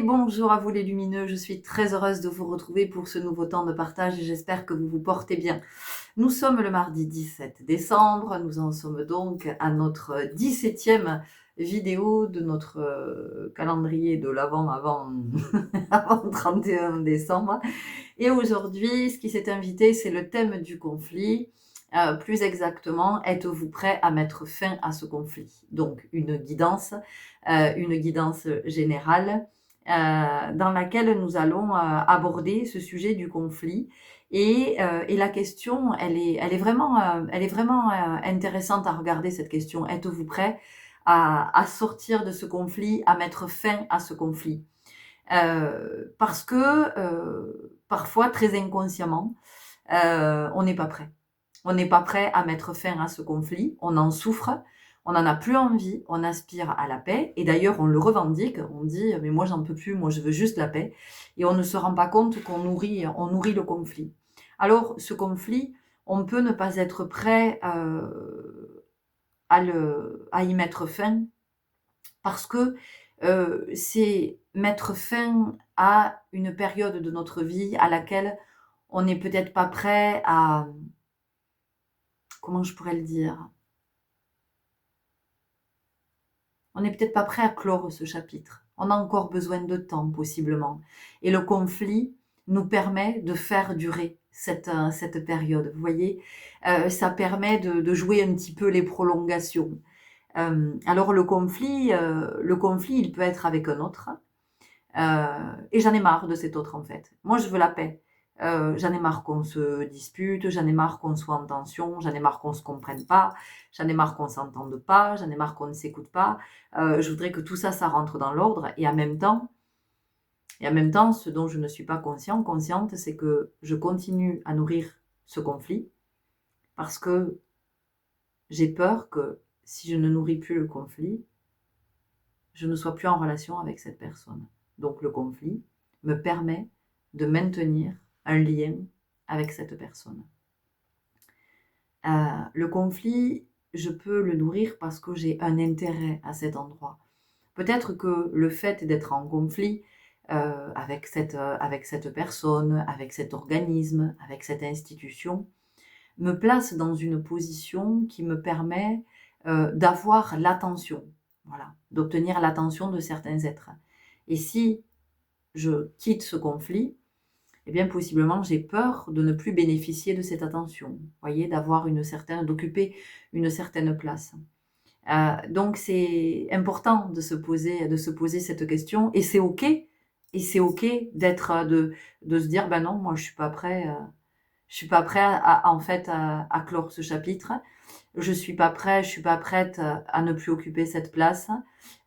bonjour à vous les lumineux, je suis très heureuse de vous retrouver pour ce nouveau temps de partage et j'espère que vous vous portez bien. Nous sommes le mardi 17 décembre, nous en sommes donc à notre 17e vidéo de notre calendrier de l'avant avant, avant le 31 décembre. Et aujourd'hui, ce qui s'est invité, c'est le thème du conflit. Plus exactement, êtes-vous prêt à mettre fin à ce conflit? Donc une guidance générale dans laquelle nous allons aborder ce sujet du conflit. Et la question, elle est vraiment intéressante à regarder, cette question. Êtes-vous prêt à sortir de ce conflit, à mettre fin à ce conflit? Parce que parfois, très inconsciemment, on n'est pas prêt. On n'est pas prêt à mettre fin à ce conflit, on en souffre, on n'en a plus envie, on aspire à la paix, et d'ailleurs on le revendique, on dit mais moi j'en peux plus, moi je veux juste la paix, et on ne se rend pas compte qu'on nourrit le conflit. Alors ce conflit, on peut ne pas être prêt à y mettre fin, parce que c'est mettre fin à une période de notre vie à laquelle on n'est peut-être pas prêt à, comment je pourrais le dire? On n'est peut-être pas prêt à clore ce chapitre. On a encore besoin de temps, possiblement. Et le conflit nous permet de faire durer cette période. Vous voyez, ça permet de jouer un petit peu les prolongations. Alors le conflit, il peut être avec un autre. Et j'en ai marre de cet autre, en fait. Moi, je veux la paix. J'en ai marre qu'on se dispute, j'en ai marre qu'on soit en tension, j'en ai marre qu'on se comprenne pas, j'en ai marre qu'on s'entende pas, j'en ai marre qu'on ne s'écoute pas. Je voudrais que tout ça, ça rentre dans l'ordre. Et en même temps, ce dont je ne suis pas consciente, c'est que je continue à nourrir ce conflit parce que j'ai peur que si je ne nourris plus le conflit, je ne sois plus en relation avec cette personne. Donc le conflit me permet de maintenir un lien avec cette personne. Le conflit, je peux le nourrir parce que j'ai un intérêt à cet endroit. Peut-être que le fait d'être en conflit avec cette personne, avec cet organisme, avec cette institution, me place dans une position qui me permet d'avoir l'attention, voilà, d'obtenir l'attention de certains êtres. Et si je quitte ce conflit, eh bien possiblement j'ai peur de ne plus bénéficier de cette attention, vous voyez, d'occuper une certaine place. Donc c'est important de se poser cette question, et c'est ok, de se dire ben non, moi je suis pas prêt. Je suis pas prêt en fait à clore ce chapitre. Je suis pas prête à ne plus occuper cette place.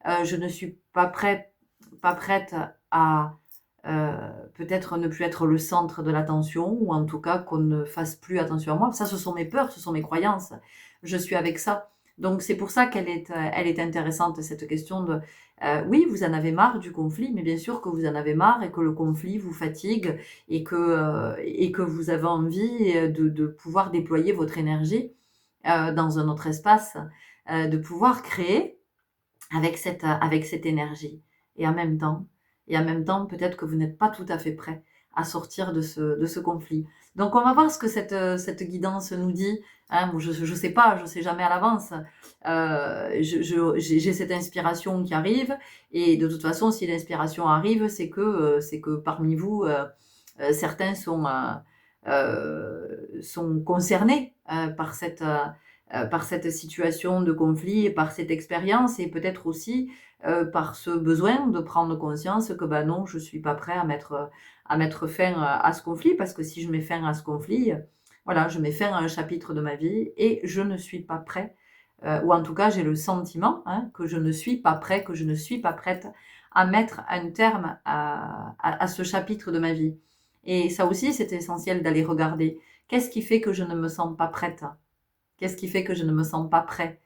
Je ne suis pas prête à peut-être ne plus être le centre de l'attention, ou en tout cas qu'on ne fasse plus attention à moi. Ça, ce sont mes peurs, ce sont mes croyances. Je suis avec ça. Donc c'est pour ça elle est intéressante, cette question de oui, vous en avez marre du conflit, mais bien sûr que vous en avez marre et que le conflit vous fatigue, et que vous avez envie de pouvoir déployer votre énergie dans un autre espace, de pouvoir créer avec cette énergie. Et en même temps, peut-être que vous n'êtes pas tout à fait prêt à sortir de ce conflit. Donc, on va voir ce que cette guidance nous dit. Hein, je sais pas, je sais jamais à l'avance. J'ai cette inspiration qui arrive, et de toute façon, si l'inspiration arrive, c'est que parmi vous, certains sont concernés par cette situation de conflit et par cette expérience, et peut-être aussi par ce besoin de prendre conscience que ben non, je suis pas prêt à mettre fin à ce conflit, parce que si je mets fin à ce conflit, voilà, je mets fin à un chapitre de ma vie et je ne suis pas prêt, ou en tout cas j'ai le sentiment que je ne suis pas prêt, que je ne suis pas prête à mettre un terme à ce chapitre de ma vie. Et ça aussi, c'est essentiel d'aller regarder. Qu'est-ce qui fait que je ne me sens pas prête? Qu'est-ce qui fait que je ne me sens pas prêt?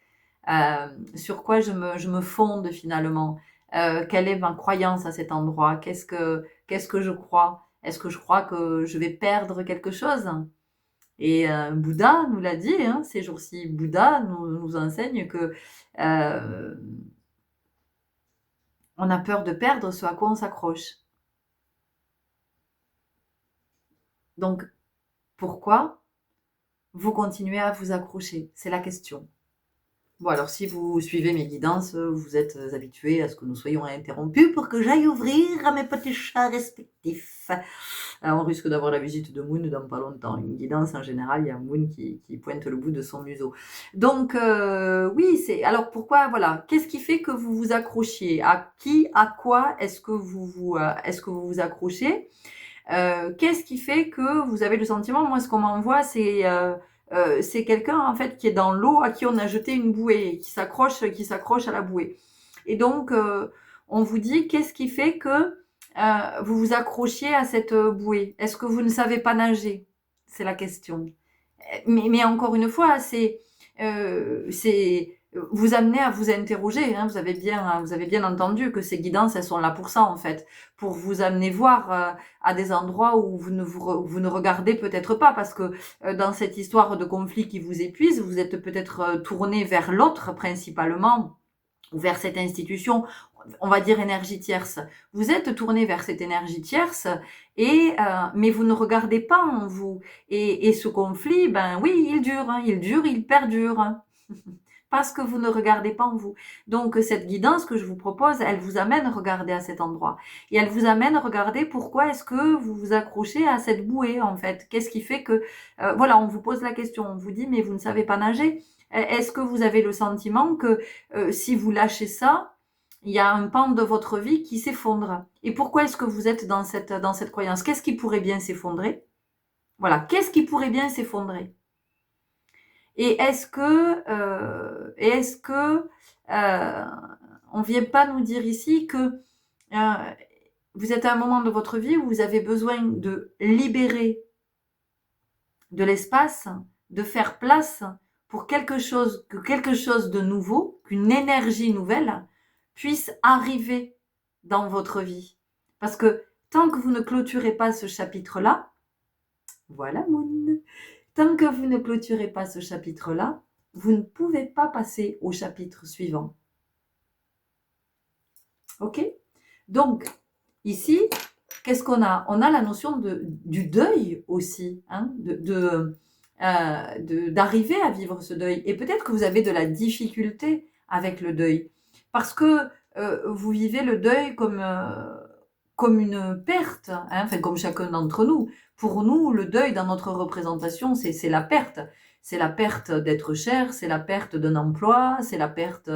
Sur quoi je me fonde finalement? Quelle est ma croyance à cet endroit? Qu'est-ce que je crois? Est-ce que je crois que je vais perdre quelque chose? Et Bouddha nous l'a dit, hein, ces jours-ci. Bouddha nous enseigne que On a peur de perdre ce à quoi on s'accroche. Donc, pourquoi vous continuez à vous accrocher? C'est la question. Bon, alors si vous suivez mes guidances, vous êtes habitués à ce que nous soyons interrompus pour que j'aille ouvrir à mes petits chats respectifs. Alors, on risque d'avoir la visite de Moon dans pas longtemps. Une guidance, en général, il y a Moon qui pointe le bout de son museau. Donc, oui, c'est... Alors, pourquoi, voilà, qu'est-ce qui fait que vous vous accrochiez? À qui, à quoi est-ce que est-ce que vous vous accrochez? Qu'est-ce qui fait que vous avez le sentiment, moi, ce qu'on m'envoie, c'est quelqu'un, en fait, qui est dans l'eau, à qui on a jeté une bouée, qui s'accroche à la bouée. Et donc, on vous dit, qu'est-ce qui fait que vous vous accrochiez à cette bouée? Est-ce que vous ne savez pas nager? C'est la question. Mais encore une fois, c'est vous amener à vous interroger. Hein, vous avez bien entendu que ces guidances, elles sont là pour ça en fait, pour vous amener voir à des endroits où vous ne regardez peut-être pas, parce que dans cette histoire de conflit qui vous épuise, vous êtes peut-être tourné vers l'autre principalement, ou vers cette institution, on va dire énergie tierce. Vous êtes tourné vers cette énergie tierce, mais vous ne regardez pas en vous. Et ce conflit, ben oui, il perdure. Parce que vous ne regardez pas en vous. Donc cette guidance que je vous propose, elle vous amène à regarder à cet endroit. Et elle vous amène à regarder pourquoi est-ce que vous vous accrochez à cette bouée en fait. Qu'est-ce qui fait que... voilà, on vous pose la question, on vous dit mais vous ne savez pas nager. Est-ce que vous avez le sentiment que si vous lâchez ça, il y a un pan de votre vie qui s'effondre? Et pourquoi est-ce que vous êtes dans cette croyance? Qu'est-ce qui pourrait bien s'effondrer? Voilà, qu'est-ce qui pourrait bien s'effondrer? Et est-ce que on vient pas nous dire ici que vous êtes à un moment de votre vie où vous avez besoin de libérer de l'espace, de faire place pour que quelque chose de nouveau, qu'une énergie nouvelle puisse arriver dans votre vie. Parce que tant que vous ne clôturez pas ce chapitre-là, voilà Moon, tant que vous ne clôturez pas ce chapitre-là, vous ne pouvez pas passer au chapitre suivant. Ok? Donc, ici, qu'est-ce qu'on a? On a la notion du deuil aussi, hein, d'arriver à vivre ce deuil. Et peut-être que vous avez de la difficulté avec le deuil, parce que vous vivez le deuil comme une perte, hein, enfin comme chacun d'entre nous. Pour nous, le deuil dans notre représentation, c'est la perte. C'est la perte d'être cher, c'est la perte d'un emploi, c'est la perte,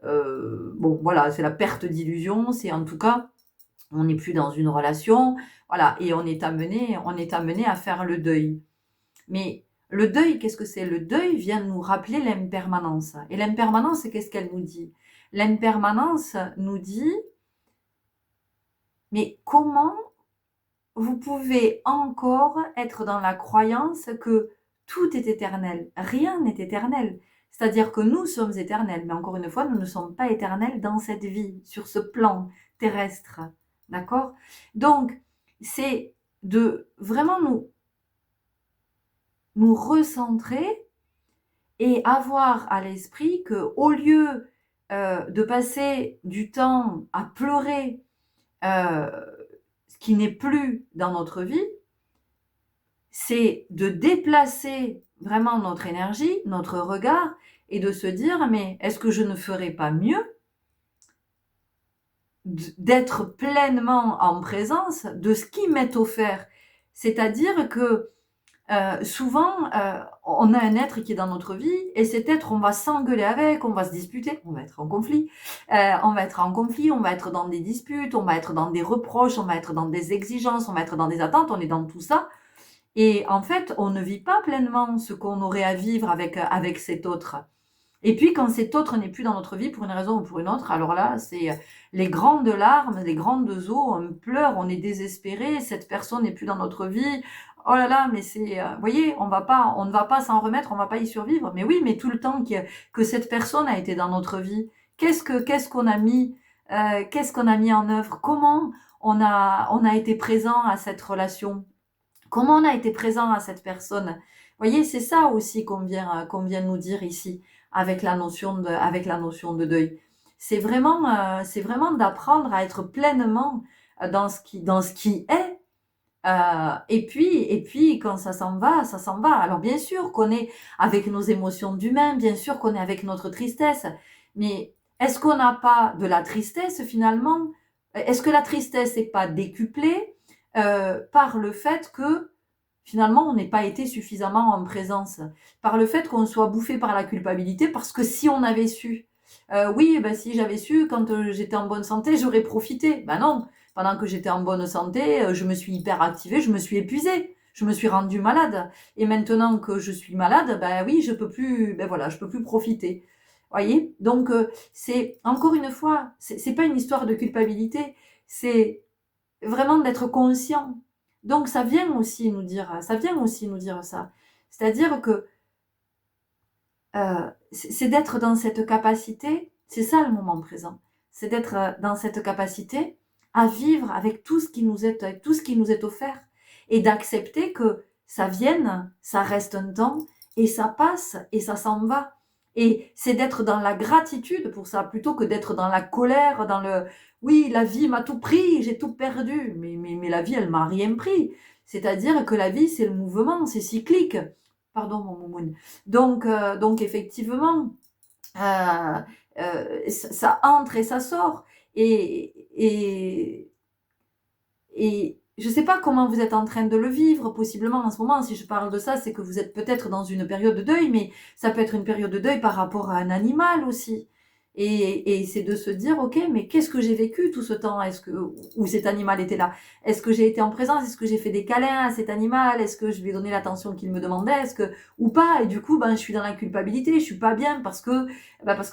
bon voilà, c'est la perte d'illusion, c'est en tout cas, on n'est plus dans une relation, voilà, et on est amené à faire le deuil. Mais le deuil, qu'est-ce que c'est? Le deuil vient nous rappeler l'impermanence. Et l'impermanence, qu'est-ce qu'elle nous dit? L'impermanence nous dit, mais comment vous pouvez encore être dans la croyance que tout est éternel? Rien n'est éternel. C'est-à-dire que nous sommes éternels, mais encore une fois, nous ne sommes pas éternels dans cette vie, sur ce plan terrestre. D'accord? Donc, c'est de vraiment nous recentrer et avoir à l'esprit que, au lieu de passer du temps à pleurer ce qui n'est plus dans notre vie, c'est de déplacer vraiment notre énergie, notre regard, et de se dire, mais est-ce que je ne ferais pas mieux d'être pleinement en présence de ce qui m'est offert? C'est-à-dire que souvent, on a un être qui est dans notre vie, et cet être, on va s'engueuler avec, on va se disputer, on va être en conflit, on va être dans des disputes, on va être dans des reproches, on va être dans des exigences, on va être dans des attentes, on est dans tout ça. Et en fait, on ne vit pas pleinement ce qu'on aurait à vivre avec cet autre. Et puis, quand cet autre n'est plus dans notre vie pour une raison ou pour une autre, alors là, c'est les grandes larmes, les grandes eaux, on pleure, on est désespéré, cette personne n'est plus dans notre vie. Oh là là, mais c'est, vous voyez, on ne va pas s'en remettre, on va pas y survivre. Mais oui, mais tout le temps que cette personne a été dans notre vie, qu'est-ce qu'on a mis en œuvre? Comment on a été présent à cette relation? Comment on a été présent à cette personne? Vous voyez, c'est ça aussi qu'on vient nous dire ici avec la notion de deuil. c'est vraiment d'apprendre à être pleinement dans ce qui est. Et puis, quand ça s'en va, ça s'en va. Alors, bien sûr qu'on est avec nos émotions d'humain, bien sûr qu'on est avec notre tristesse, mais est-ce qu'on n'a pas de la tristesse finalement? Est-ce que la tristesse n'est pas décuplée par le fait que finalement on n'ait pas été suffisamment en présence, par le fait qu'on soit bouffé par la culpabilité, parce que si on avait su, oui, ben si j'avais su quand j'étais en bonne santé, j'aurais profité. Ben non, pendant que j'étais en bonne santé, je me suis hyper activée, je me suis épuisée, je me suis rendue malade. Et maintenant que je suis malade, ben oui, je peux plus, ben voilà, je peux plus profiter. Voyez? Donc c'est encore une fois, c'est pas une histoire de culpabilité, c'est vraiment d'être conscient. Donc ça vient aussi nous dire ça. C'est-à-dire que c'est d'être dans cette capacité, c'est ça le moment présent, c'est d'être dans cette capacité à vivre avec tout ce qui nous est, avec tout ce qui nous est offert, et d'accepter que ça vienne, ça reste un temps, et ça passe, et ça s'en va. Et c'est d'être dans la gratitude pour ça, plutôt que d'être dans la colère, dans le oui, la vie m'a tout pris, j'ai tout perdu. Mais la vie, elle m'a rien pris. C'est-à-dire que la vie, c'est le mouvement, c'est cyclique. Pardon, mon moumoune. Donc effectivement, ça, ça entre et ça sort. Et, et, et je ne sais pas comment vous êtes en train de le vivre, possiblement en ce moment. Si je parle de ça, c'est que vous êtes peut-être dans une période de deuil, mais ça peut être une période de deuil par rapport à un animal aussi. Et c'est de se dire, ok, mais qu'est-ce que j'ai vécu tout ce temps? Est-ce que où cet animal était là? Est-ce que j'ai été en présence? Est-ce que j'ai fait des câlins à cet animal? Est-ce que je lui ai donné l'attention qu'il me demandait? Est-ce que ou pas? Et du coup, ben, je suis dans la culpabilité, je suis pas bien parce que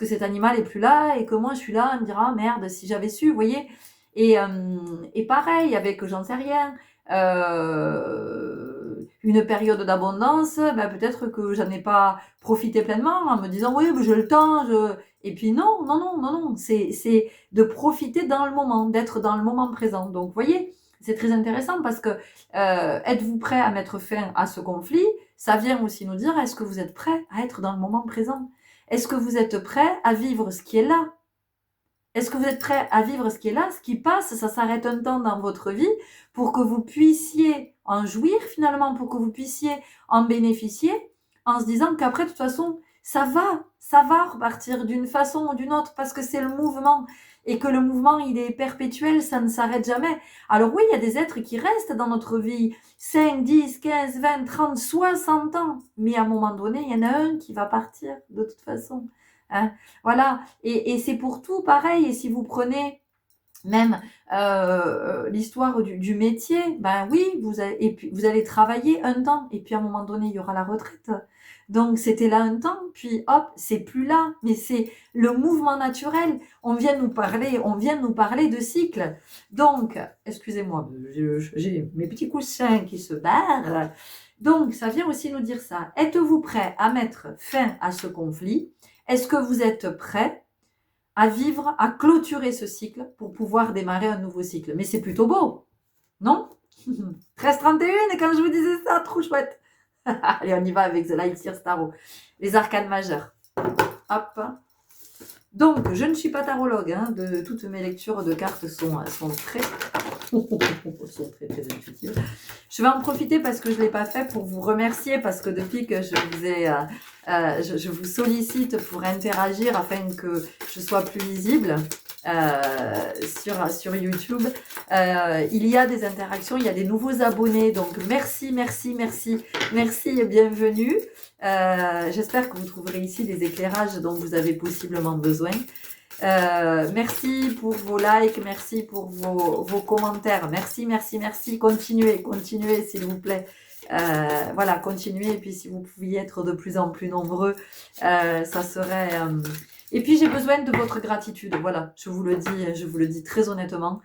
cet animal est plus là et que moi je suis là à me dire ah merde, si j'avais su, vous voyez? Et pareil, avec, j'en sais rien, une période d'abondance, ben peut-être que j'en ai pas profité pleinement en me disant oui, j'ai le temps. Et puis non, non, non, non, non, c'est de profiter dans le moment, d'être dans le moment présent. Donc, vous voyez, c'est très intéressant parce que êtes-vous prêt à mettre fin à ce conflit? Ça vient aussi nous dire, est-ce que vous êtes prêt à être dans le moment présent? Est-ce que vous êtes prêt à vivre ce qui est là? Est-ce que vous êtes prêt à vivre ce qui est là, ce qui passe, ça s'arrête un temps dans votre vie pour que vous puissiez en jouir finalement, pour que vous puissiez en bénéficier en se disant qu'après, de toute façon, ça va repartir d'une façon ou d'une autre parce que c'est le mouvement et que le mouvement, il est perpétuel, ça ne s'arrête jamais. Alors oui, il y a des êtres qui restent dans notre vie 5, 10, 15, 20, 30, 60 ans, mais à un moment donné, il y en a un qui va partir de toute façon. Hein, voilà, et c'est pour tout pareil. Et si vous prenez même l'histoire du métier, ben oui, et puis vous allez travailler un temps, et puis à un moment donné, il y aura la retraite. Donc c'était là un temps, puis hop, c'est plus là, mais c'est le mouvement naturel. On vient de nous parler de cycle. Donc, excusez-moi, j'ai mes petits coussins qui se barrent. Donc, ça vient aussi nous dire ça. Êtes-vous prêt à mettre fin à ce conflit? Est-ce que vous êtes prêt à vivre, à clôturer ce cycle pour pouvoir démarrer un nouveau cycle? Mais c'est plutôt beau, non? 13-31, quand je vous disais ça, trop chouette. Allez, on y va avec The Lightyear Starro. Les arcanes majeures. Hop. Donc, je ne suis pas tarologue, hein, toutes mes lectures de cartes sont très, sont très, très intuitives. Je vais en profiter parce que je ne l'ai pas fait pour vous remercier, parce que depuis que je vous sollicite pour interagir afin que je sois plus visible sur YouTube, il y a des interactions, il y a des nouveaux abonnés, donc merci et bienvenue. J'espère que vous trouverez ici des éclairages dont vous avez possiblement besoin. Merci pour vos likes, merci pour vos commentaires, merci, continuez s'il vous plaît. Voilà, continuez, et puis si vous pouviez être de plus en plus nombreux, ça serait... Et puis j'ai besoin de votre gratitude, voilà, je vous le dis très honnêtement,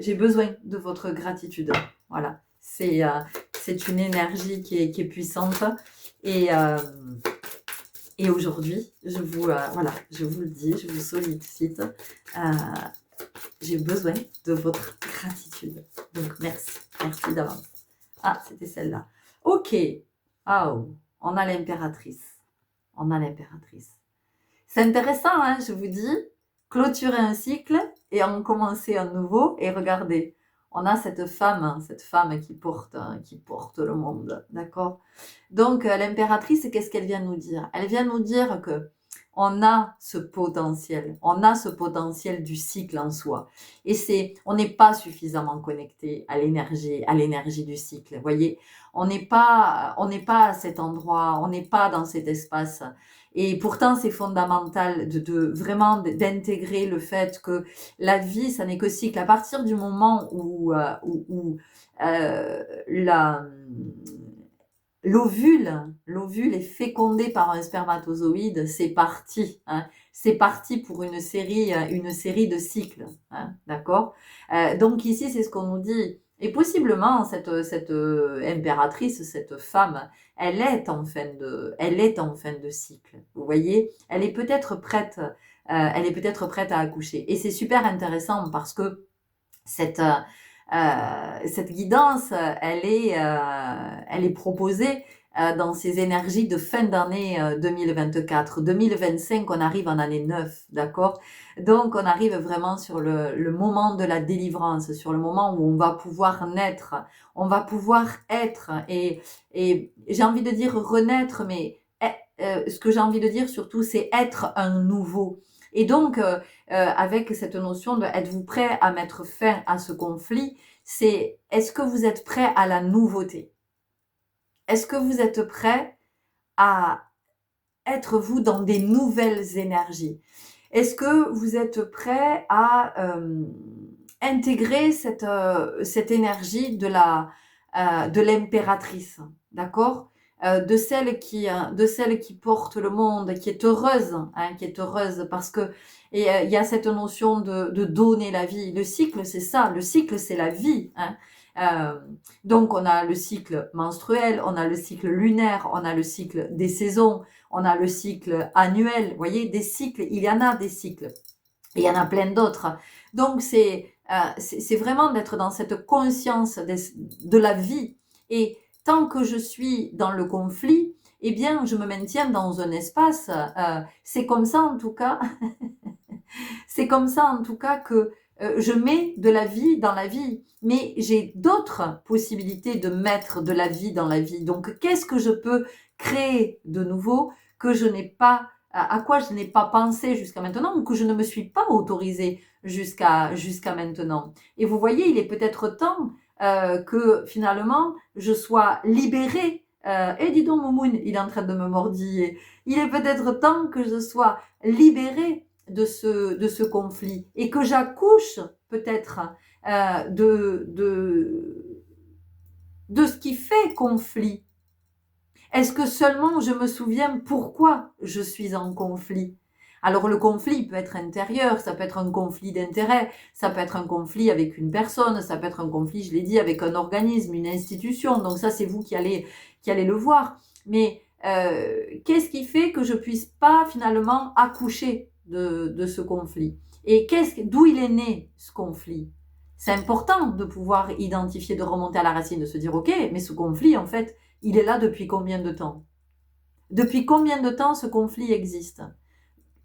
j'ai besoin de votre gratitude, voilà, c'est une énergie qui est puissante, et aujourd'hui, je vous le dis, je vous sollicite, j'ai besoin de votre gratitude, donc merci d'avance. Ah, c'était celle-là. Ok. Oh, on a l'impératrice. C'est intéressant, hein, je vous dis, clôturer un cycle et en commencer un nouveau. Et regardez, on a cette femme qui porte le monde, d'accord? Donc, l'impératrice, qu'est-ce qu'elle vient nous dire? Elle vient nous dire que on a ce potentiel du cycle en soi. Et on n'est pas suffisamment connecté à l'énergie du cycle. Vous voyez, on n'est pas à cet endroit, on n'est pas dans cet espace. Et pourtant, c'est fondamental vraiment d'intégrer le fait que la vie, ça n'est que cycle. À partir du moment où l'ovule est fécondé par un spermatozoïde, c'est parti, hein. C'est parti pour une série de cycles, hein, d'accord? Donc ici, c'est ce qu'on nous dit. Et possiblement, cette impératrice, cette femme, elle est en fin de cycle. Vous voyez, elle est peut-être prête à accoucher. Et c'est super intéressant parce que cette guidance, elle est proposée dans ces énergies de fin d'année 2024. 2025, on arrive en année 9, d'accord? Donc, on arrive vraiment sur le moment de la délivrance, sur le moment où on va pouvoir naître, on va pouvoir être, et j'ai envie de dire renaître, mais ce que j'ai envie de dire surtout, c'est être un nouveau. Et donc, avec cette notion de êtes-vous prêt à mettre fin à ce conflit, c'est est-ce que vous êtes prêt à la nouveauté? Est-ce que vous êtes prêt à être vous dans des nouvelles énergies? Est-ce que vous êtes prêt à intégrer cette énergie de l'impératrice, d'accord? De celle qui porte le monde, qui est heureuse, hein, qui est heureuse parce que il y a cette notion de donner la vie. Le cycle, c'est ça. Le cycle, c'est la vie, hein. Euh, donc, on a le cycle menstruel, on a le cycle lunaire, on a le cycle des saisons, on a le cycle annuel. Vous voyez, des cycles, il y en a des cycles. Et il y en a plein d'autres. Donc, c'est vraiment d'être dans cette conscience de la vie. Et tant que je suis dans le conflit, eh bien, je me maintiens dans un espace. C'est comme ça, en tout cas. C'est comme ça, en tout cas, que je mets de la vie dans la vie. Mais j'ai d'autres possibilités de mettre de la vie dans la vie. Donc, qu'est-ce que je peux créer de nouveau que je n'ai pas, à quoi je n'ai pas pensé jusqu'à maintenant ou que je ne me suis pas autorisée jusqu'à maintenant. Et vous voyez, il est peut-être temps que finalement je sois libérée. Et dis donc, Moumoun, il est en train de me mordiller. Il est peut-être temps que je sois libérée de ce conflit et que j'accouche peut-être de ce qui fait conflit. Est-ce que seulement je me souviens pourquoi je suis en conflit? Alors le conflit peut être intérieur, ça peut être un conflit d'intérêt, ça peut être un conflit avec une personne, ça peut être un conflit, je l'ai dit, avec un organisme, une institution. Donc ça, c'est vous qui allez le voir. Mais qu'est-ce qui fait que je puisse pas finalement accoucher de ce conflit? Et d'où il est né ce conflit? C'est important de pouvoir identifier, de remonter à la racine, de se dire ok, mais ce conflit en fait, il est là depuis combien de temps? Depuis combien de temps ce conflit existe?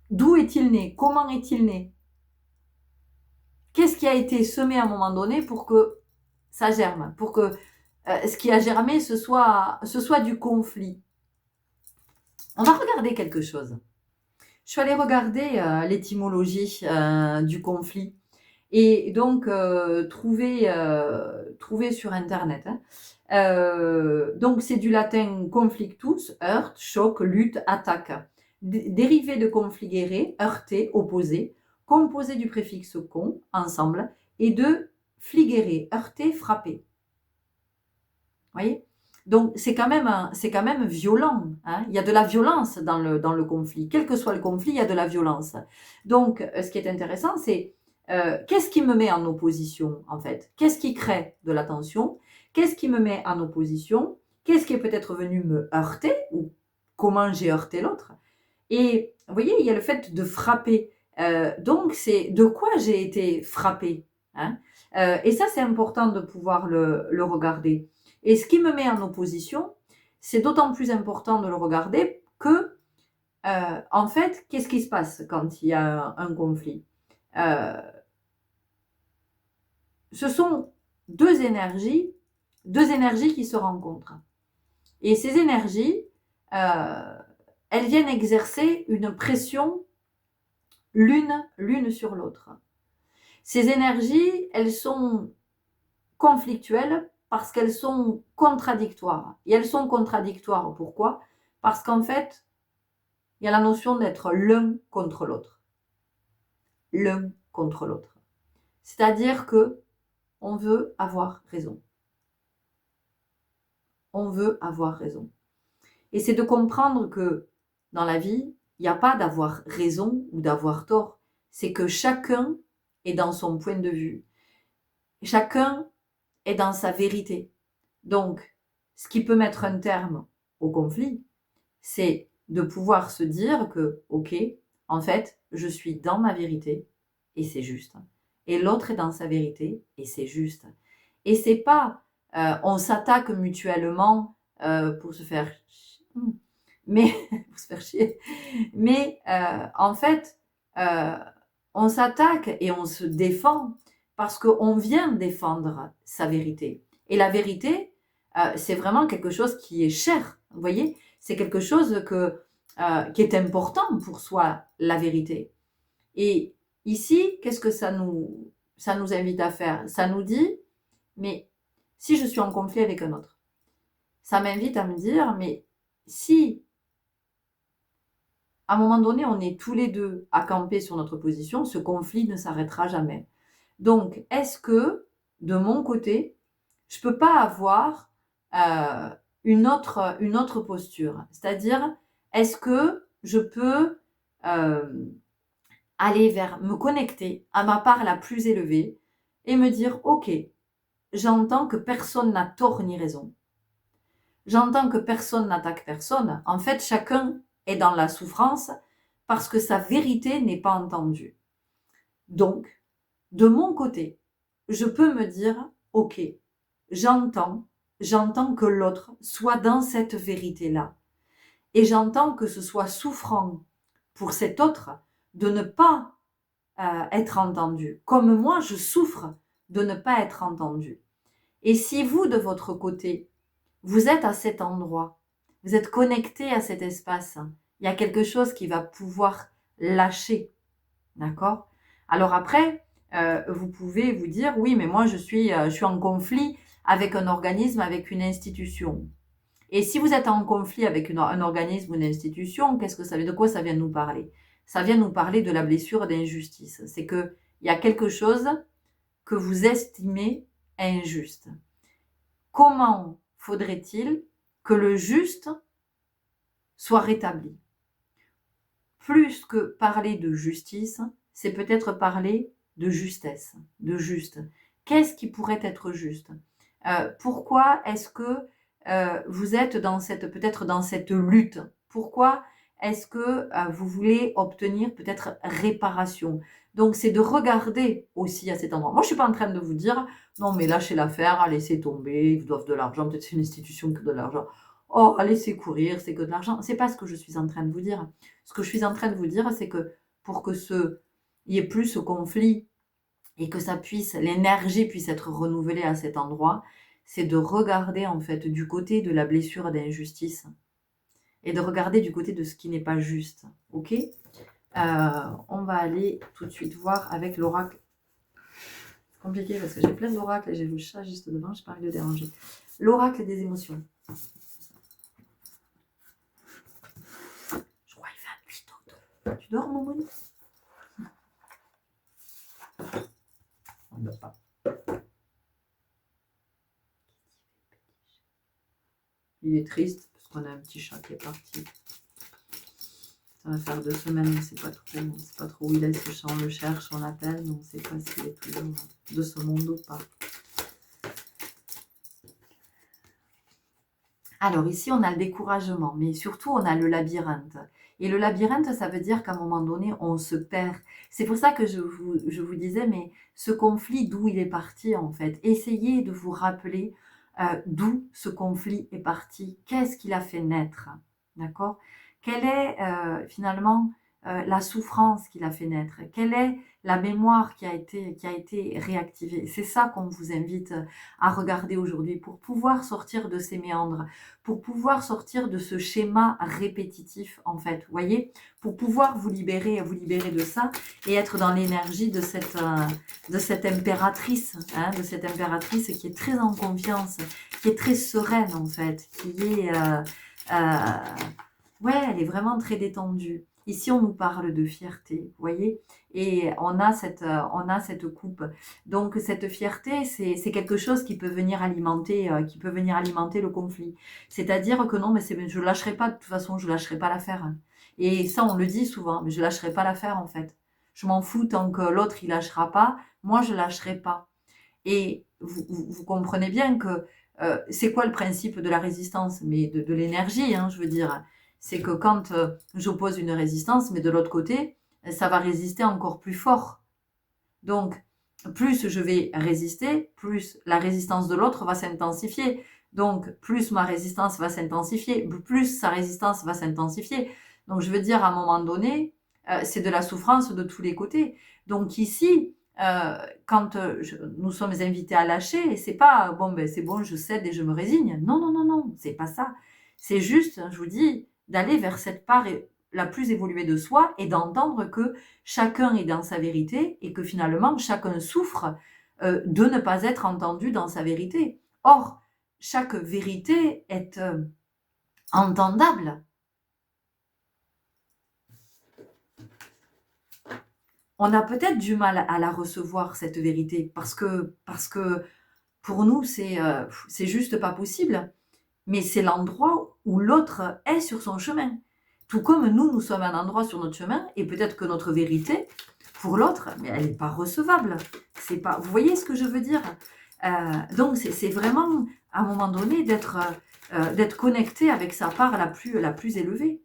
D'où est-il né? Comment est-il né? Qu'est-ce qui a été semé à un moment donné pour que ça germe, pour que ce qui a germé ce soit du conflit? On va regarder quelque chose. Je suis allée regarder l'étymologie du conflit et donc trouver sur internet. Hein. Donc c'est du latin conflictus, heurte, choc, lutte, attaque. Dérivé de confligere, heurter, opposer, composé du préfixe con, ensemble, et de fligere, heurter, frapper. Vous voyez? Donc c'est quand même violent. Hein. Il y a de la violence dans le conflit. Quel que soit le conflit, il y a de la violence. Donc ce qui est intéressant, c'est qu'est-ce qui me met en opposition en fait? Qu'est-ce qui crée de la tension? Qu'est-ce qui me met en opposition? Qu'est-ce qui est peut-être venu me heurter? Ou comment j'ai heurté l'autre? Et vous voyez, il y a le fait de frapper. Donc c'est de quoi j'ai été frappé. Hein. Et ça, c'est important de pouvoir le regarder. Et ce qui me met en opposition, c'est d'autant plus important de le regarder que en fait, qu'est-ce qui se passe quand il y a un conflit? Euh, Ce sont deux énergies qui se rencontrent. Et ces énergies, elles viennent exercer une pression l'une sur l'autre. Ces énergies, elles sont conflictuelles parce qu'elles sont contradictoires. Et elles sont contradictoires, pourquoi? Parce qu'en fait, il y a la notion d'être l'un contre l'autre. L'un contre l'autre. C'est-à-dire que on veut avoir raison. On veut avoir raison. Et c'est de comprendre que dans la vie, il n'y a pas d'avoir raison ou d'avoir tort. C'est que chacun est dans son point de vue. Chacun est dans sa vérité. Donc, ce qui peut mettre un terme au conflit, c'est de pouvoir se dire que, ok, en fait, je suis dans ma vérité et c'est juste. Et l'autre est dans sa vérité et c'est juste. Et c'est pas on s'attaque mutuellement pour se faire mais pour se faire chier. Mais en fait, euh, on s'attaque et on se défend parce qu'on vient défendre sa vérité. Et la vérité, c'est vraiment quelque chose qui est cher. Vous voyez, c'est quelque chose qui est important pour soi, la vérité. Et ici, qu'est-ce que ça nous invite à faire? Ça nous dit, mais si je suis en conflit avec un autre, ça m'invite à me dire, mais si à un moment donné, on est tous les deux à camper sur notre position, ce conflit ne s'arrêtera jamais. Donc, est-ce que, de mon côté, je ne peux pas avoir une autre posture? C'est-à-dire, est-ce que je peux aller vers, me connecter à ma part la plus élevée et me dire, ok, j'entends que personne n'a tort ni raison. J'entends que personne n'attaque personne. En fait, chacun est dans la souffrance parce que sa vérité n'est pas entendue. Donc, de mon côté, je peux me dire, ok, j'entends que l'autre soit dans cette vérité-là. Et j'entends que ce soit souffrant pour cet autre de ne pas être entendu. Comme moi, je souffre de ne pas être entendu. Et si vous, de votre côté, vous êtes à cet endroit, vous êtes connecté à cet espace, il y a quelque chose qui va pouvoir lâcher. D'accord? Alors après, vous pouvez vous dire, oui, mais moi, je suis en conflit avec un organisme, avec une institution. Et si vous êtes en conflit avec un organisme ou une institution, qu'est-ce que ça veut, de quoi ça vient nous parler? Ça vient nous parler de la blessure d'injustice. C'est qu'il y a quelque chose que vous estimez injuste. Comment faudrait-il que le juste soit rétabli? Plus que parler de justice, c'est peut-être parler de justesse, de juste. Qu'est-ce qui pourrait être juste? Pourquoi est-ce que vous êtes peut-être dans cette lutte? Pourquoi est-ce que vous voulez obtenir peut-être réparation? Donc, c'est de regarder aussi à cet endroit. Moi, je ne suis pas en train de vous dire, non, mais lâchez l'affaire, laissez tomber, ils doivent de l'argent, peut-être c'est une institution qui donne de l'argent. Oh, laissez courir, c'est que de l'argent. C'est pas ce que je suis en train de vous dire. Ce que je suis en train de vous dire, c'est que pour que il y ait plus ce conflit et que l'énergie puisse être renouvelée à cet endroit, c'est de regarder en fait du côté de la blessure d'injustice et de regarder du côté de ce qui n'est pas juste. Ok? On va aller tout de suite voir avec l'oracle. C'est compliqué parce que j'ai plein d'oracles et j'ai le chat juste devant, je n'ai pas envie de le déranger. L'oracle des émotions. Je crois qu'il fait un nuit dodo. Tu dors, mon mouni? On ne dort pas. Il est triste parce qu'on a un petit chat qui est parti. Ça va faire 2 semaines, on ne sait pas trop où il est, ce chat, on le cherche, on l'appelle, mais on ne sait pas s'il est toujours de ce monde ou pas. Alors ici, on a le découragement, mais surtout, on a le labyrinthe. Et le labyrinthe, ça veut dire qu'à un moment donné, on se perd. C'est pour ça que je vous disais, mais ce conflit, d'où il est parti en fait. Essayez de vous rappeler d'où ce conflit est parti. Qu'est-ce qu'il a fait naître? D'accord? Quelle est finalement la souffrance qui l'a fait naître? Quelle est la mémoire qui a été réactivée? C'est ça qu'on vous invite à regarder aujourd'hui pour pouvoir sortir de ces méandres, pour pouvoir sortir de ce schéma répétitif en fait, vous voyez? Pour pouvoir vous libérer de ça et être dans l'énergie de cette impératrice, hein, de cette impératrice qui est très en confiance, qui est très sereine en fait, qui est ouais, elle est vraiment très détendue. Ici, on nous parle de fierté, vous voyez, et on a cette coupe. Donc, cette fierté, c'est quelque chose qui peut venir alimenter le conflit. C'est-à-dire que non, mais je lâcherai pas, de toute façon, je lâcherai pas l'affaire. Et ça, on le dit souvent, mais je lâcherai pas l'affaire, en fait. Je m'en fous tant que l'autre, il lâchera pas, moi, je lâcherai pas. Et vous comprenez bien que c'est quoi le principe de la résistance? Mais de l'énergie, hein, je veux dire. C'est que quand j'oppose une résistance, mais de l'autre côté, ça va résister encore plus fort. Donc, plus je vais résister, plus la résistance de l'autre va s'intensifier. Donc, plus ma résistance va s'intensifier, plus sa résistance va s'intensifier. Donc, je veux dire, à un moment donné, c'est de la souffrance de tous les côtés. Donc, ici, quand nous sommes invités à lâcher, c'est pas bon, ben c'est bon, je cède et je me résigne. Non, non, non, non, c'est pas ça. C'est juste, je vous dis, d'aller vers cette part la plus évoluée de soi et d'entendre que chacun est dans sa vérité et que finalement chacun souffre de ne pas être entendu dans sa vérité. Or, chaque vérité est entendable. On a peut-être du mal à la recevoir, cette vérité, parce que pour nous, c'est juste pas possible. Mais c'est l'endroit où l'autre est sur son chemin. Tout comme nous sommes à un endroit sur notre chemin, et peut-être que notre vérité, pour l'autre, mais elle n'est pas recevable. C'est pas, vous voyez ce que je veux dire? Donc c'est vraiment, à un moment donné, d'être connecté avec sa part la plus élevée.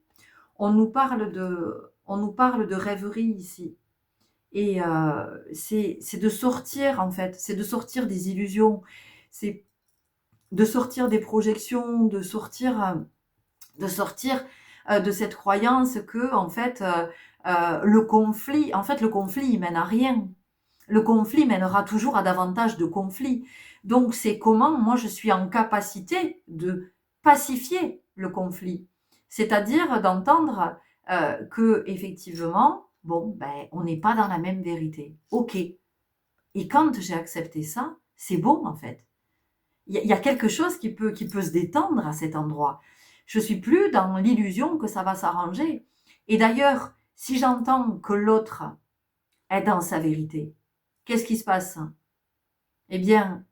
On nous parle de rêverie ici. Et c'est de sortir, en fait, c'est de sortir des illusions, c'est de sortir des projections, de sortir de cette croyance que, en fait, le conflit, il mène à rien. Le conflit mènera toujours à davantage de conflits. Donc, c'est comment moi je suis en capacité de pacifier le conflit. C'est-à-dire d'entendre que, effectivement, bon, ben, on n'est pas dans la même vérité. OK. Et quand j'ai accepté ça, c'est bon, en fait. Il y a quelque chose qui peut se détendre à cet endroit. Je suis plus dans l'illusion que ça va s'arranger. Et d'ailleurs, si j'entends que l'autre est dans sa vérité, qu'est-ce qui se passe? Eh bien,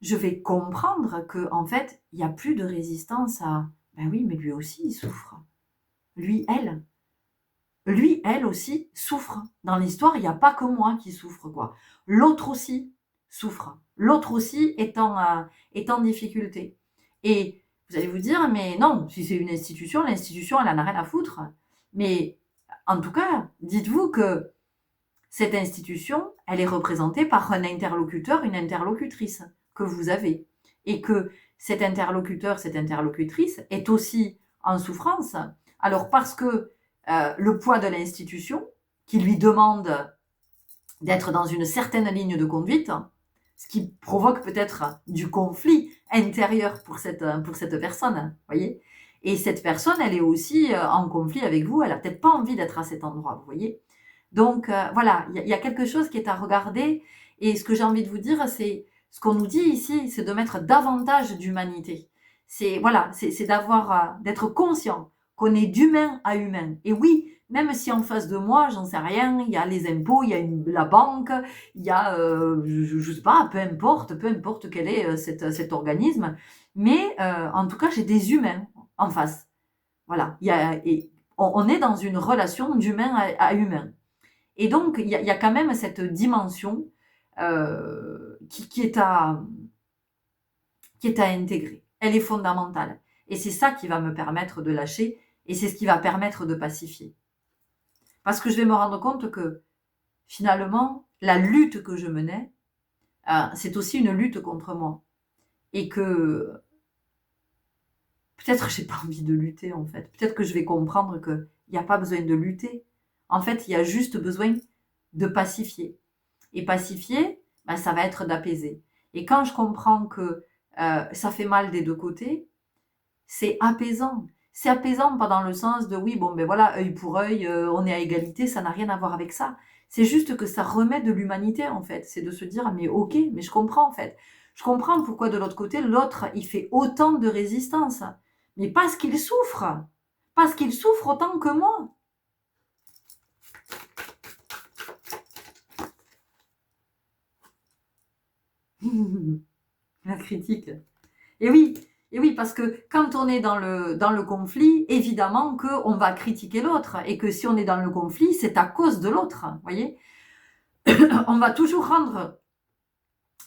je vais comprendre que en fait, il n'y a plus de résistance à ben oui, mais lui aussi il souffre. Lui, elle. Lui, elle aussi souffre. Dans l'histoire, il n'y a pas que moi qui souffre, quoi. L'autre aussi souffre. L'autre aussi est en difficulté. Et vous allez vous dire, mais non, si c'est une institution, l'institution, elle en a rien à foutre. Mais en tout cas, dites-vous que cette institution, elle est représentée par un interlocuteur, une interlocutrice que vous avez. Et que cet interlocuteur, cette interlocutrice est aussi en souffrance. Alors parce que le poids de l'institution, qui lui demande d'être dans une certaine ligne de conduite, ce qui provoque peut-être du conflit intérieur pour cette personne, voyez. Et cette personne, elle est aussi en conflit avec vous, elle a peut-être pas envie d'être à cet endroit, vous voyez. Donc voilà, il y a quelque chose qui est à regarder. Et ce que j'ai envie de vous dire, c'est ce qu'on nous dit ici, c'est de mettre davantage d'humanité. C'est voilà, c'est d'avoir, d'être conscient qu'on est d'humain à humain. Et oui, même si en face de moi, j'en sais rien, il y a les impôts, il y a la banque, il y a, je sais pas, peu importe quel est cet organisme, mais en tout cas, j'ai des humains en face. Voilà, et on est dans une relation d'humain à humain. Et donc, il y a quand même cette dimension qui est à intégrer. Elle est fondamentale. Et c'est ça qui va me permettre de lâcher et c'est ce qui va permettre de pacifier. Parce que je vais me rendre compte que finalement, la lutte que je menais, c'est aussi une lutte contre moi. Et que peut-être j'ai pas envie de lutter en fait. Peut-être que je vais comprendre qu'il n'y a pas besoin de lutter. En fait, il y a juste besoin de pacifier. Et pacifier, ben, ça va être d'apaiser. Et quand je comprends que ça fait mal des deux côtés, c'est apaisant. C'est apaisant, pas dans le sens de oui, bon, ben voilà, œil pour œil, on est à égalité, ça n'a rien à voir avec ça. C'est juste que ça remet de l'humanité, en fait. C'est de se dire, mais ok, mais je comprends, en fait. Je comprends pourquoi de l'autre côté, l'autre, il fait autant de résistance. Mais parce qu'il souffre. Parce qu'il souffre autant que moi. La critique. Et oui, et oui, parce que quand on est dans le conflit, évidemment qu'on va critiquer l'autre. Et que si on est dans le conflit, c'est à cause de l'autre. Vous voyez, on va toujours rendre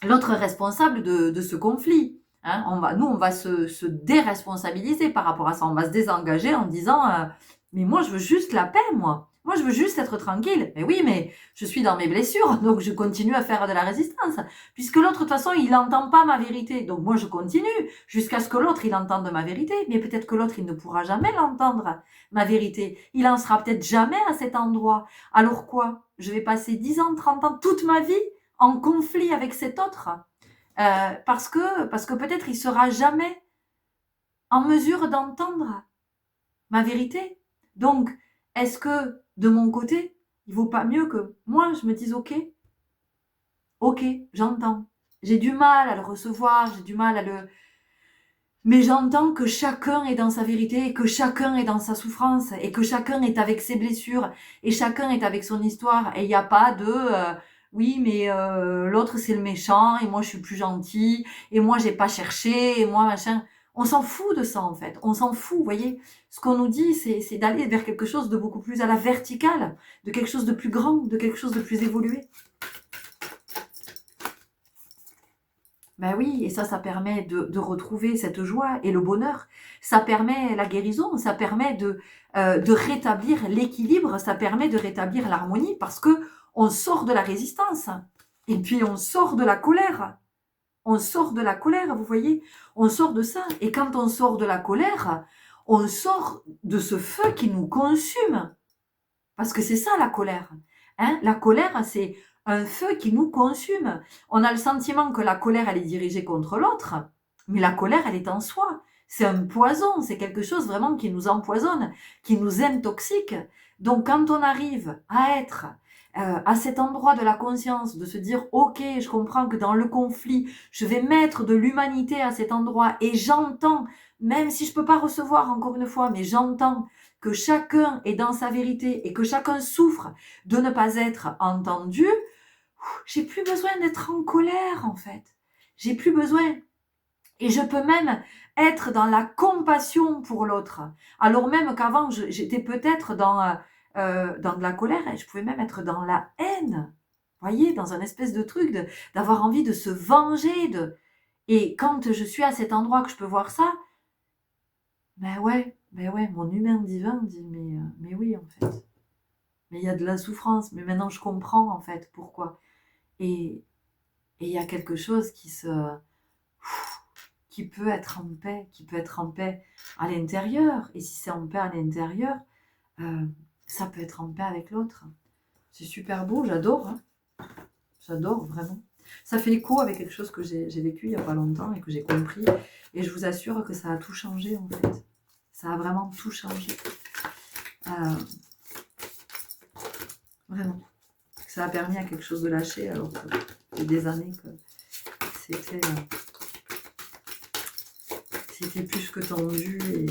l'autre responsable de ce conflit. Hein. Nous, on va se déresponsabiliser par rapport à ça. On va se désengager en disant mais moi, je veux juste la paix, moi. Moi, je veux juste être tranquille. Mais oui, mais je suis dans mes blessures, donc je continue à faire de la résistance. Puisque l'autre, de toute façon, il n'entend pas ma vérité. Donc moi, je continue jusqu'à ce que l'autre, il entende ma vérité. Mais peut-être que l'autre, il ne pourra jamais l'entendre, ma vérité. Il en sera peut-être jamais à cet endroit. Alors quoi? Je vais passer 10 ans, 30 ans, toute ma vie en conflit avec cet autre. Parce que peut-être il sera jamais en mesure d'entendre ma vérité. Donc, est-ce que de mon côté, il vaut pas mieux que moi, je me dise ok, j'entends. J'ai du mal à le recevoir, j'ai du mal à le... Mais j'entends que chacun est dans sa vérité, et que chacun est dans sa souffrance, et que chacun est avec ses blessures, et chacun est avec son histoire. Et il n'y a pas de oui, mais l'autre c'est le méchant, et moi je suis plus gentil, et moi j'ai pas cherché, et moi machin. On s'en fout de ça en fait. On s'en fout, vous voyez. Ce qu'on nous dit, c'est d'aller vers quelque chose de beaucoup plus à la verticale, de quelque chose de plus grand, de quelque chose de plus évolué. Ben oui, et ça permet de retrouver cette joie et le bonheur. Ça permet la guérison, ça permet de rétablir l'équilibre, ça permet de rétablir l'harmonie parce que on sort de la résistance. Et puis on sort de la colère. On sort de la colère, vous voyez. On sort de ça. Et quand on sort de la colère, on sort de ce feu qui nous consume. Parce que c'est ça la colère. Hein? La colère, c'est un feu qui nous consume. On a le sentiment que la colère, elle est dirigée contre l'autre, mais la colère, elle est en soi. C'est un poison, c'est quelque chose vraiment qui nous empoisonne, qui nous intoxique. Donc quand on arrive à être à cet endroit de la conscience, de se dire, ok, je comprends que dans le conflit, je vais mettre de l'humanité à cet endroit et j'entends, même si je peux pas recevoir encore une fois, mais j'entends que chacun est dans sa vérité et que chacun souffre de ne pas être entendu, j'ai plus besoin d'être en colère en fait. J'ai plus besoin. Et je peux même être dans la compassion pour l'autre. Alors même qu'avant, j'étais peut-être dans de la colère et je pouvais même être dans la haine. Vous voyez, dans un espèce de truc d'avoir envie de se venger. Et quand je suis à cet endroit que je peux voir ça, ben ouais, mon humain divin dit, mais oui, en fait. Mais il y a de la souffrance, mais maintenant je comprends, en fait, pourquoi. Et il y a quelque chose qui peut être en paix, qui peut être en paix à l'intérieur. Et si c'est en paix à l'intérieur, ça peut être en paix avec l'autre. C'est super beau, j'adore. Hein. J'adore, vraiment. Ça fait écho avec quelque chose que j'ai vécu il n'y a pas longtemps et que j'ai compris. Et je vous assure que ça a tout changé, en fait. Ça a vraiment tout changé. Vraiment. Ça a permis à quelque chose de lâcher alors que il y a des années que c'était plus que tendu et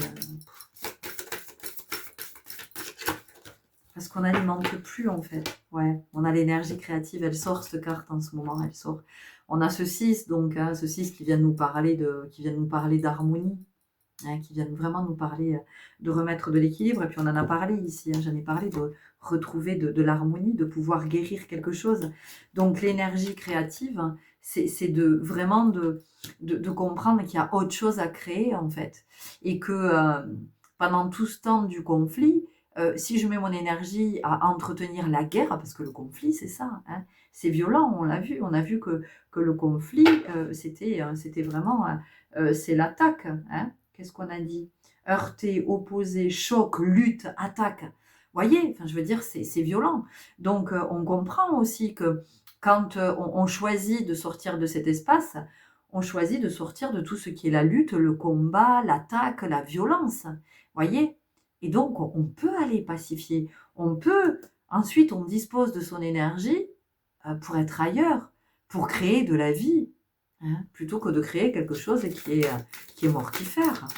parce qu'on n'alimente plus en fait. Ouais, on a l'énergie créative, elle sort cette carte en ce moment, elle sort. On a ce 6 donc, hein, ce 6 qui vient nous parler d'harmonie. Hein, qui viennent vraiment nous parler de remettre de l'équilibre. Et puis on en a parlé ici, hein, j'en ai parlé de retrouver de l'harmonie, de pouvoir guérir quelque chose. Donc l'énergie créative, c'est de vraiment de comprendre qu'il y a autre chose à créer en fait. Et que pendant tout ce temps du conflit, si je mets mon énergie à entretenir la guerre, parce que le conflit c'est ça, hein, c'est violent, on l'a vu, on a vu que le conflit c'était vraiment, c'est l'attaque, hein. Qu'est-ce qu'on a dit? heurter, opposer, choc, lutte, attaque. Vous voyez, enfin, je veux dire, c'est violent. Donc, on comprend aussi que quand on choisit de sortir de cet espace, on choisit de sortir de tout ce qui est la lutte, le combat, l'attaque, la violence. Vous voyez? Et donc, on peut aller pacifier. On peut, ensuite, on dispose de son énergie pour être ailleurs, pour créer de la vie, hein, plutôt que de créer quelque chose qui est mortifère.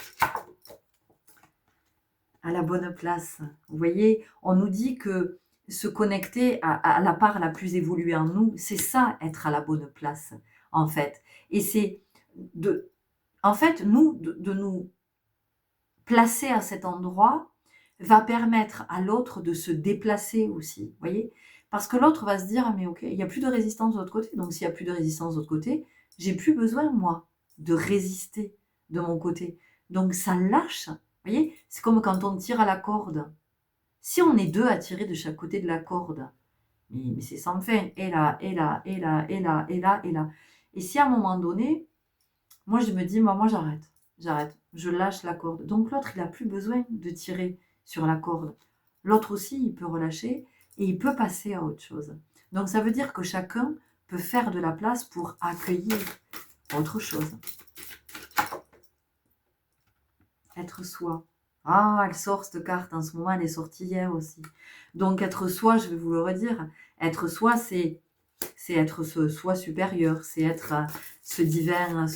À la bonne place. Vous voyez, on nous dit que se connecter à la part la plus évoluée en nous, c'est ça, être à la bonne place, en fait. Et c'est en fait, de nous placer à cet endroit va permettre à l'autre de se déplacer aussi, vous voyez? Parce que l'autre va se dire: «Ah mais OK, il n'y a plus de résistance de l'autre côté, donc s'il n'y a plus de résistance de l'autre côté, j'ai plus besoin moi de résister de mon côté». Donc ça lâche, vous voyez? C'est comme quand on tire à la corde. Si on est 2 à tirer de chaque côté de la corde, mais c'est sans fin, et là, et là, et là, et là, et là, et là. Et si à un moment donné, moi je me dis: «Moi j'arrête, je lâche la corde». Donc l'autre, il a plus besoin de tirer sur la corde. L'autre aussi, il peut relâcher et il peut passer à autre chose. Donc ça veut dire que chacun peut faire de la place pour accueillir autre chose. Être soi. Ah, elle sort cette carte en ce moment, elle est sortie hier aussi. Donc être soi, je vais vous le redire, être soi, c'est être ce soi supérieur, c'est être ce divin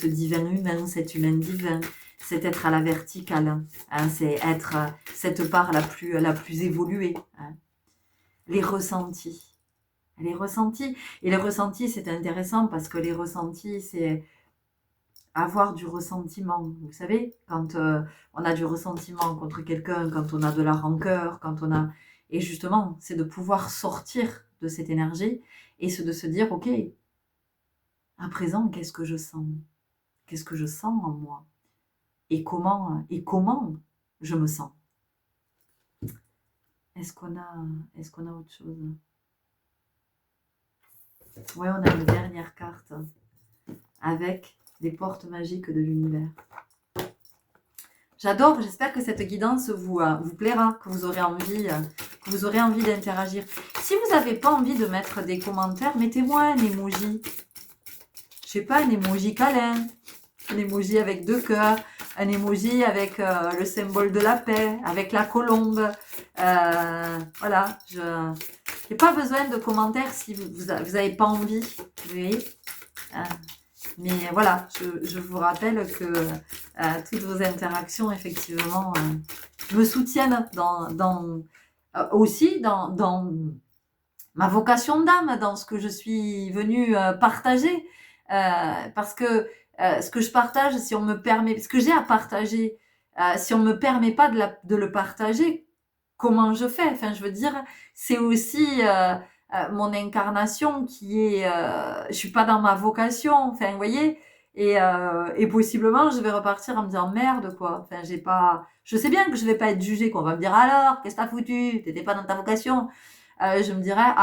humain, cet humain divin, c'est être à la verticale, hein, c'est être cette part la plus évoluée. Hein. Les ressentis. Les ressentis. Et les ressentis, c'est intéressant parce que les ressentis, c'est avoir du ressentiment. Vous savez, quand on a du ressentiment contre quelqu'un, quand on a de la rancœur, quand on a... Et justement, c'est de pouvoir sortir de cette énergie et de se dire, OK, à présent, qu'est-ce que je sens? Qu'est-ce que je sens en moi? Et comment je me sens? Est-ce qu'on a autre chose? Ouais, on a une dernière carte avec les portes magiques de l'univers. J'adore, j'espère que cette guidance vous plaira, que vous aurez envie d'interagir. Si vous n'avez pas envie de mettre des commentaires, mettez-moi un emoji. Je sais pas, un emoji câlin, un emoji avec 2 cœurs, un emoji avec le symbole de la paix, avec la colombe. Voilà, je n'ai pas besoin de commentaires si vous n'avez pas envie. Vous voyez mais voilà, je vous rappelle que toutes vos interactions, effectivement, me soutiennent aussi dans ma vocation d'âme, dans ce que je suis venue partager. Parce que ce que je partage, si on me permet, ce que j'ai à partager, si on me permet pas de le partager, comment je fais? Enfin, je veux dire, c'est aussi mon incarnation qui est... je suis pas dans ma vocation, enfin, vous voyez? Et possiblement, je vais repartir en me disant merde, quoi. Enfin, j'ai pas... Je sais bien que je vais pas être jugée, qu'on va me dire alors, qu'est-ce que t'as foutu? T'étais pas dans ta vocation. Je me dirais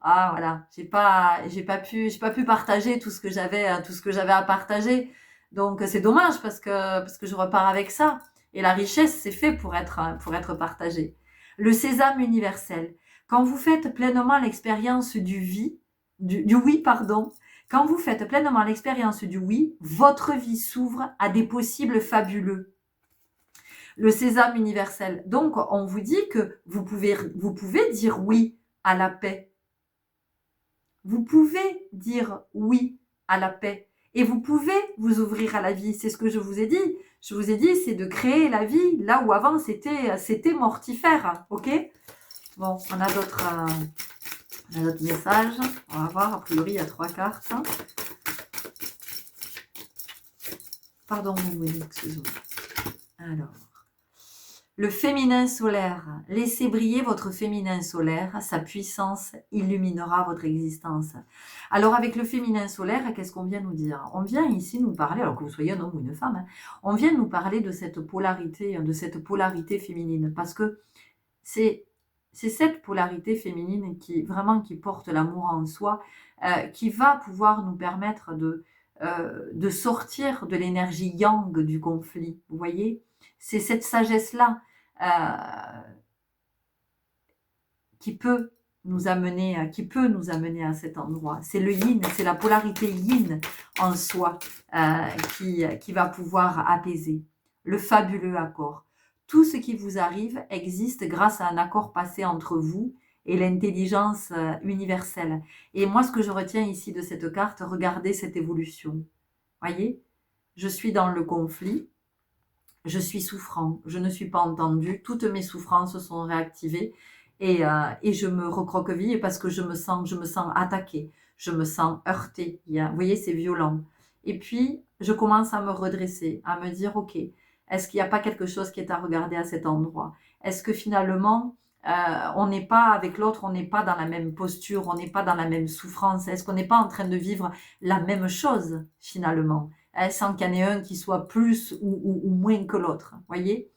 voilà, j'ai pas pu partager tout ce que j'avais à partager. Donc c'est dommage parce que je repars avec ça. Et la richesse, c'est fait pour être partagée. Le sésame universel. Quand vous faites pleinement l'expérience du oui, pardon, quand vous faites pleinement l'expérience du oui, votre vie s'ouvre à des possibles fabuleux. Le sésame universel. Donc, on vous dit que vous pouvez dire oui à la paix. Vous pouvez dire oui à la paix. Et vous pouvez vous ouvrir à la vie. C'est ce que je vous ai dit. Je vous ai dit, c'est de créer la vie là où avant c'était mortifère. Ok? Bon, on a d'autres messages. On va voir. A priori, il y a 3 cartes. Pardon, Mademoiselle, excusez-moi. Alors. Le féminin solaire. Laissez briller votre féminin solaire. Sa puissance illuminera votre existence. Alors, avec le féminin solaire, qu'est-ce qu'on vient nous dire? On vient ici nous parler, alors que vous soyez un homme ou une femme, on vient nous parler de cette polarité féminine. Parce que c'est cette polarité féminine qui porte l'amour en soi, qui va pouvoir nous permettre de sortir de l'énergie yang du conflit. Vous voyez? C'est cette sagesse-là qui peut nous amener à cet endroit. C'est le yin, c'est la polarité yin en soi qui va pouvoir apaiser. Le fabuleux accord. Tout ce qui vous arrive existe grâce à un accord passé entre vous et l'intelligence universelle. Et moi, ce que je retiens ici de cette carte, regardez cette évolution. Voyez, je suis dans le conflit, je suis souffrant, je ne suis pas entendu, toutes mes souffrances sont réactivées et je me recroqueville parce que je me sens attaquée, je me sens heurtée. Vous voyez, c'est violent. Et puis, je commence à me redresser, à me dire, ok, est-ce qu'il n'y a pas quelque chose qui est à regarder à cet endroit? Est-ce que finalement, on n'est pas avec l'autre, on n'est pas dans la même posture, on n'est pas dans la même souffrance? Est-ce qu'on n'est pas en train de vivre la même chose finalement? Sans qu'il y en ait un qui soit plus ou moins que l'autre, voyez.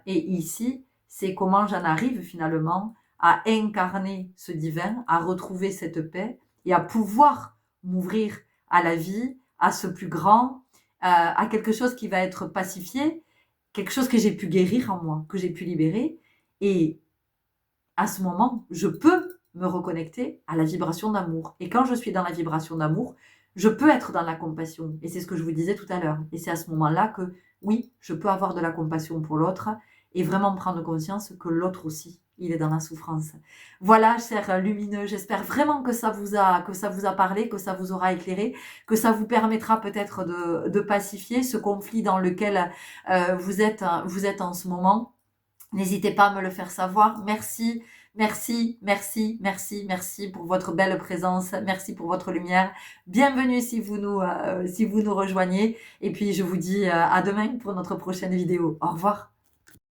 Et ici, c'est comment j'en arrive finalement à incarner ce divin, à retrouver cette paix et à pouvoir m'ouvrir à la vie, à ce plus grand, à quelque chose qui va être pacifié, quelque chose que j'ai pu guérir en moi, que j'ai pu libérer. Et à ce moment, je peux me reconnecter à la vibration d'amour. Et quand je suis dans la vibration d'amour, je peux être dans la compassion. Et c'est ce que je vous disais tout à l'heure. Et c'est à ce moment-là que, oui, je peux avoir de la compassion pour l'autre et vraiment prendre conscience que l'autre aussi, il est dans la souffrance. Voilà, chers lumineux, j'espère vraiment que ça vous a parlé, que ça vous aura éclairé, que ça vous permettra peut-être de pacifier ce conflit dans lequel vous êtes en ce moment. N'hésitez pas à me le faire savoir. Merci, merci, merci, merci, merci pour votre belle présence. Merci pour votre lumière. Bienvenue si vous nous rejoignez. Et puis, je vous dis à demain pour notre prochaine vidéo. Au revoir.